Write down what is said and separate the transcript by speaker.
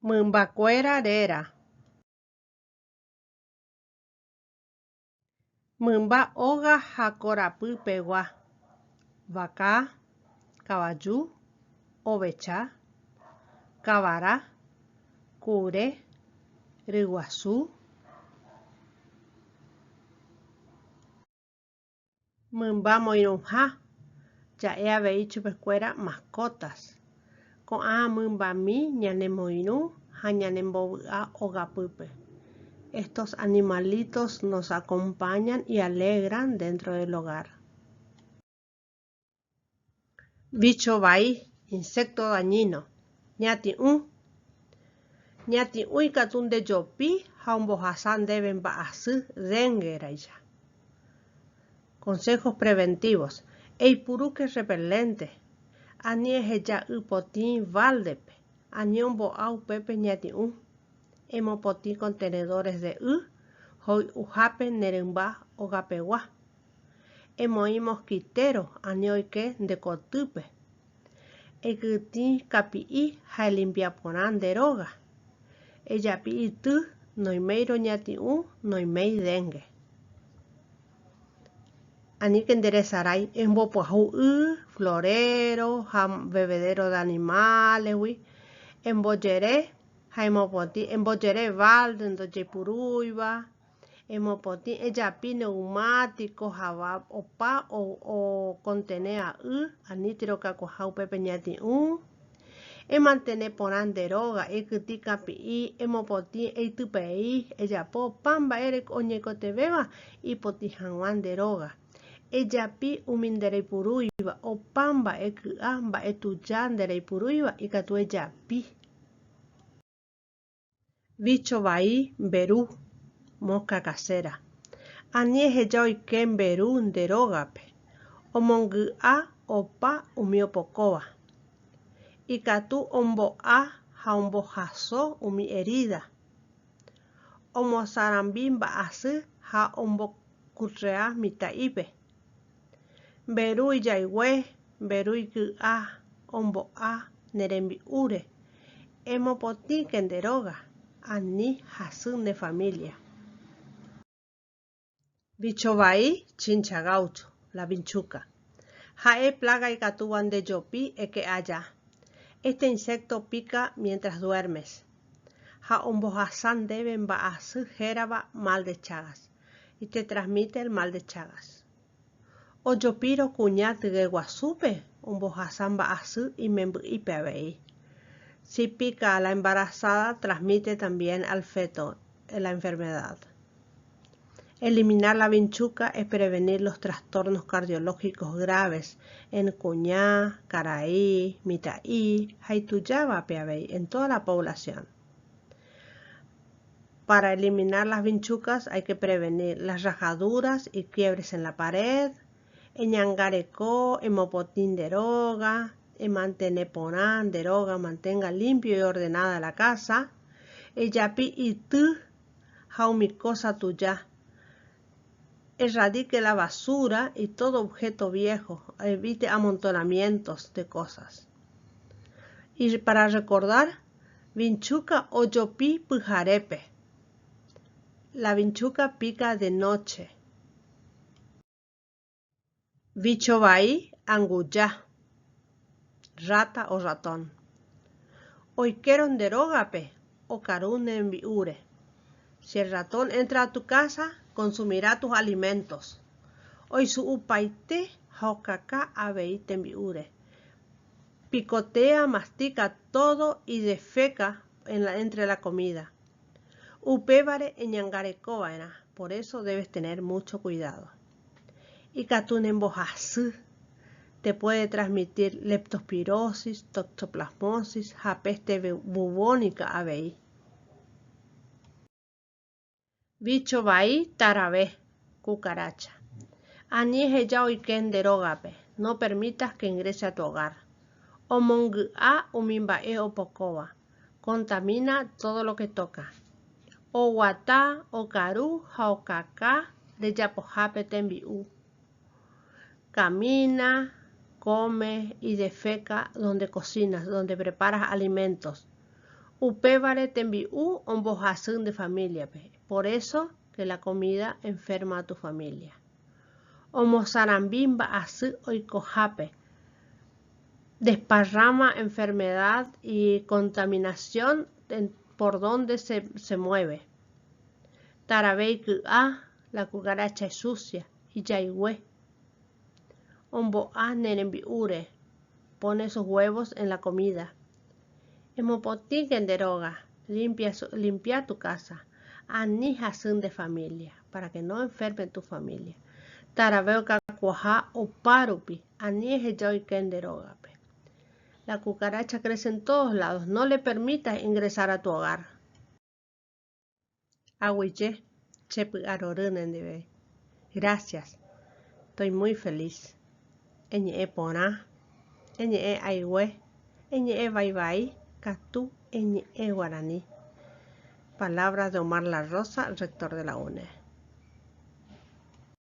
Speaker 1: Mymbakuéra réra. Mymba óga ha korapy pegua. Vaka, kavaju, ovecha, kavara, kure, ryguasu. Mymba moirũha. Ja'e avei chupekuéra mascotas. Ko'ã mymbami ñanemoirũ ha ñanembovy'a ogapýpe. Estos animalitos nos acompañan y alegran dentro del hogar. Bicho vai, insecto dañino. Ñati'ũ. Ñati'ũ ikatu ndejopi ha ombohasa ndéve mba'asy dengue raicha. Consejos preventivos. Eipuru que repelente. Ani eheja ypotĩ baldepe. Ani ombo'a upépe ñati'ũ. Emopotĩ contenedores de hoy'uhápe nerymba ogapegua. Emoi mosquitero ani oike ndekotýpe. Ekytĩ kapi'i ha elimbia porã nde róga. Ejapi yty noimei roñati'ũ noimei dengue. Aníke nderesarái embopyahu florero ha bebedero de animalesgui. Embojere ha embojere balde ndojeipurúiva. Emopotĩ ejapi neumático hava opa contener aníntiro kakuaaha upépe ñati'ũ. Emantene porã nde róga, ekytĩ kapi'i, emopotĩ eitypei, ejapo opa mba'e oñeikotevéva ipotĩ hag̃ua nde róga. Ejapi umi ndereipurúiva, opa mba'e ky'a, mba'e tuja ndereipurúiva ikatu ejapi. Bicho vai, mberu, mosca casera. Ani eheja oike mberu nde rógape. Omongy'a opa umi opokóva. Ikatu ombo'a ha ombohasó umi herida. Omosarambi mba'asy ha ombocurrea mitã'ípe. Mberu ijaigue, mberu iky'a ombo'a nerembi'úre. Emopotĩke nde róga. Ani hasy nde familia. Bicho vai, chincha gaucho, la vinchuca. Ha'e plaga ikatúva ndejopi eke'a ya. Este insecto pica mientras duermes. Ha ombohasa ndéve mba'asy hérava mal de Chagas. Y te transmite el mal de Chagas. Ojopi rokuña tygueguasúpe ombohasa mba'asy imemby'ípe avei. Si pica a la embarazada, transmite también al feto la enfermedad. Eliminar la vinchuca es prevenir los trastornos cardiológicos graves en Cuñá, Caraí, Mitaí, Haituyaba, Peavey, en toda la población. Para eliminar las vinchucas hay que prevenir las rajaduras y quiebres en la pared, eñangarecó, emopotín de roga, mantener porán de roga, mantenga limpio y ordenada la casa, eyapi itu, jaumicosa tuya. Erradique la basura y todo objeto viejo, evite amontonamientos de cosas. Y para recordar, vinchuca oyopi pyharépe. La vinchuca pica de noche. Bicho vai, anguya, rata o ratón. Oikeron de rógape o carún enviure. Si el ratón entra a tu casa, consumirá tus alimentos. Hoy su upaite haokaka avei tembiure. Picotea, mastica todo y defeca entre la comida. Upébare eñangarekóvaera, por eso debes tener mucho cuidado. Y katun embohasy te puede transmitir leptospirosis, toxoplasmosis, peste bubónica avei. Bicho vai, tarabé, cucaracha. Ani eheja oike nde rógape. No permitas que ingrese a tu hogar. Omongy'a umi mba'e opokóva. Contamina todo lo que toca. Oguata, okaru, ha okaka rejapohápe tembi'u. Camina, come y defeca donde cocinas, donde preparas alimentos. Upe vale tembiú ombojasún de familia. Por eso que la comida enferma a tu familia. Homosarambimba así oikojape. Desparrama enfermedad y contaminación por donde se mueve. Tarabeiku la cucaracha es sucia y yaigüe. Ombo nerembiure, pone sus huevos en la comida. Emopotiguen de droga, limpia tu casa. Anijasun de familia, para que no enferme tu familia. Tarabeo cacuajá o parupi, anieje yoiken de droga. La cucaracha crece en todos lados, no le permitas ingresar a tu hogar. Aguille, gracias, estoy muy feliz. Eñe pona, eñe aigüe, eñe bye catú, eñe guaraní. Palabras de Omar La Rosa, rector de la UNED.